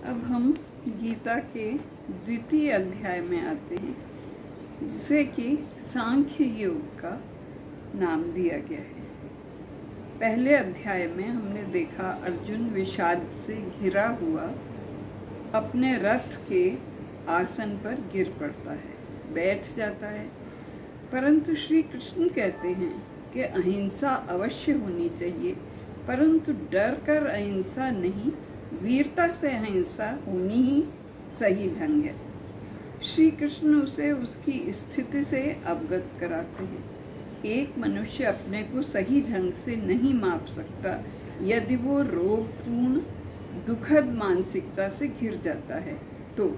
अब हम गीता के द्वितीय अध्याय में आते हैं, जिसे कि सांख्य योग का नाम दिया गया है। पहले अध्याय में हमने देखा अर्जुन विषाद से घिरा हुआ अपने रथ के आसन पर गिर पड़ता है, बैठ जाता है। परंतु श्री कृष्ण कहते हैं कि अहिंसा अवश्य होनी चाहिए, परंतु डर कर अहिंसा नहीं, वीरता से अहिंसा होनी ही सही ढंग है। श्री कृष्ण उसे उसकी स्थिति से अवगत कराते हैं। एक मनुष्य अपने को सही ढंग से नहीं माप सकता यदि वो रोगपूर्ण दुखद मानसिकता से घिर जाता है तो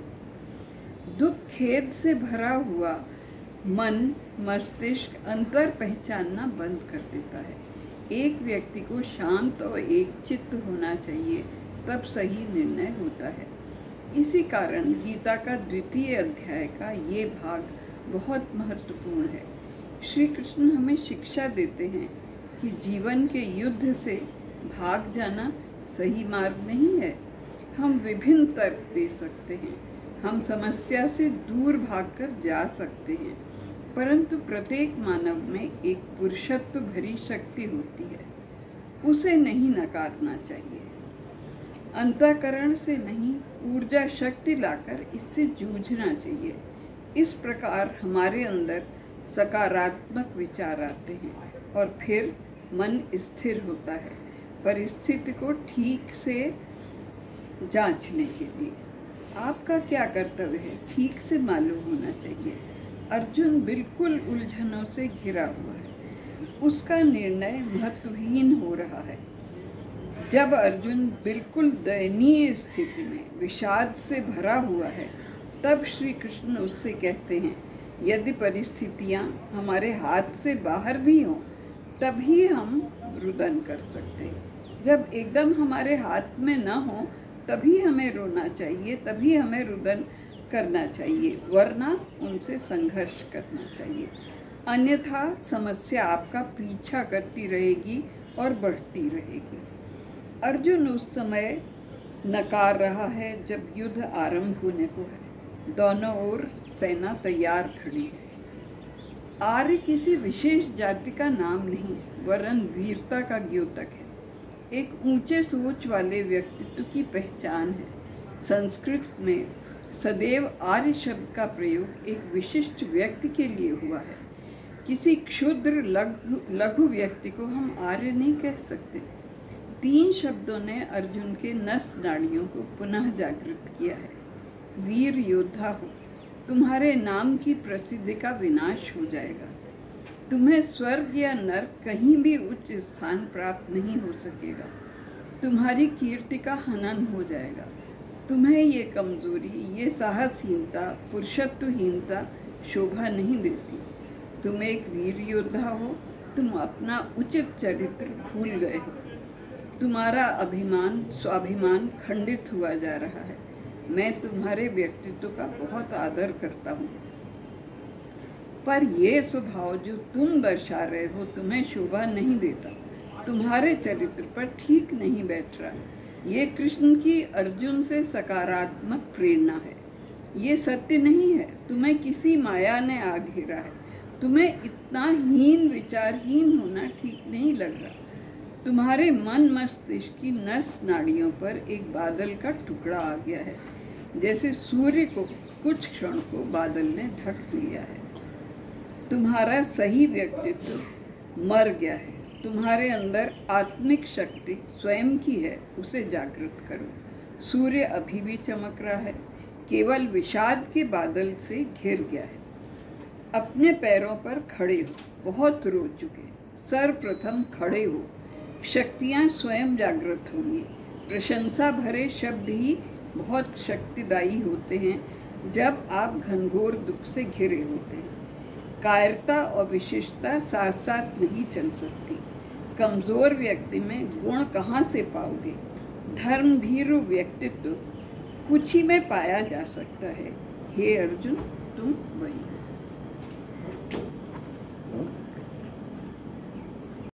दुख खेद से भरा हुआ मन मस्तिष्क अंतर पहचानना बंद कर देता है। एक व्यक्ति को शांत और एक चित्त होना चाहिए, तब सही निर्णय होता है। इसी कारण गीता का द्वितीय अध्याय का ये भाग बहुत महत्वपूर्ण है। श्री कृष्ण हमें शिक्षा देते हैं कि जीवन के युद्ध से भाग जाना सही मार्ग नहीं है। हम विभिन्न तर्क दे सकते हैं, हम समस्या से दूर भागकर जा सकते हैं, परंतु प्रत्येक मानव में एक पुरुषत्व भरी शक्ति होती है, उसे नहीं नकारना चाहिए। अंतःकरण से नहीं, ऊर्जा शक्ति लाकर इससे जूझना चाहिए। इस प्रकार हमारे अंदर सकारात्मक विचार आते हैं और फिर मन स्थिर होता है परिस्थिति को ठीक से जांचने के लिए। आपका क्या कर्तव्य है, ठीक से मालूम होना चाहिए। अर्जुन बिल्कुल उलझनों से घिरा हुआ है, उसका निर्णय महत्वहीन हो रहा है। जब अर्जुन बिल्कुल दयनीय स्थिति में विषाद से भरा हुआ है, तब श्री कृष्ण उससे कहते हैं, यदि परिस्थितियां हमारे हाथ से बाहर भी हों तभी हम रुदन कर सकते हैं। जब एकदम हमारे हाथ में न हो तभी हमें रोना चाहिए, तभी हमें रुदन करना चाहिए, वरना उनसे संघर्ष करना चाहिए। अन्यथा समस्या आपका पीछा करती रहेगी और बढ़ती रहेगी। अर्जुन उस समय नकार रहा है जब युद्ध आरंभ होने को है। दोनों ओर सेना तैयार खड़ी है। आर्य किसी विशेष जाति का नाम नहीं, वरन वीरता का द्योतक है। एक ऊंचे सोच वाले व्यक्तित्व की पहचान है। संस्कृत में सदैव आर्य शब्द का प्रयोग एक विशिष्ट व्यक्ति के लिए हुआ है। किसी क्षुद्र लघु व्यक्ति को हम आर्य नहीं कह सकते। 3 शब्दों ने अर्जुन के नस नाड़ियों को पुनः जागृत किया है। वीर योद्धा हो, तुम्हारे नाम की प्रसिद्धि का विनाश हो जाएगा। तुम्हें स्वर्ग या नर्क कहीं भी उच्च स्थान प्राप्त नहीं हो सकेगा। तुम्हारी कीर्ति का हनन हो जाएगा। तुम्हें ये कमजोरी, ये साहसहीनता, पुरुषत्वहीनता शोभा नहीं देती। तुम एक वीर योद्धा हो, तुम अपना उचित चरित्र भूल गए हो। तुम्हारा अभिमान स्वाभिमान खंडित हुआ जा रहा है। मैं तुम्हारे व्यक्तित्व का बहुत आदर करता हूँ, पर ये स्वभाव जो तुम दर्शा रहे हो तुम्हें शोभा नहीं देता, तुम्हारे चरित्र पर ठीक नहीं बैठ रहा। ये कृष्ण की अर्जुन से सकारात्मक प्रेरणा है। ये सत्य नहीं है। तुम्हें किसी माया ने आ घेरा है। तुम्हें इतना हीन विचारहीन होना ठीक नहीं लग रहा। तुम्हारे मन मस्तिष्क की नस नाड़ियों पर एक बादल का टुकड़ा आ गया है, जैसे सूर्य को कुछ क्षण को बादल ने ढक लिया है। तुम्हारा सही व्यक्तित्व मर गया है। तुम्हारे अंदर आत्मिक शक्ति स्वयं की है, उसे जागृत करो। सूर्य अभी भी चमक रहा है, केवल विषाद के बादल से घिर गया है। अपने पैरों पर खड़े हो, बहुत रो चुके, सर्वप्रथम खड़े हो। शक्तियाँ स्वयं जागृत होंगी। प्रशंसा भरे शब्द ही बहुत शक्तिदायी होते हैं जब आप घनघोर दुख से घिरे होते हैं। कायरता और विशिष्टता साथ साथ नहीं चल सकती। कमजोर व्यक्ति में गुण कहाँ से पाओगे? धर्म भीरु व्यक्तित्व कुछ ही में पाया जा सकता है। हे अर्जुन, तुम वही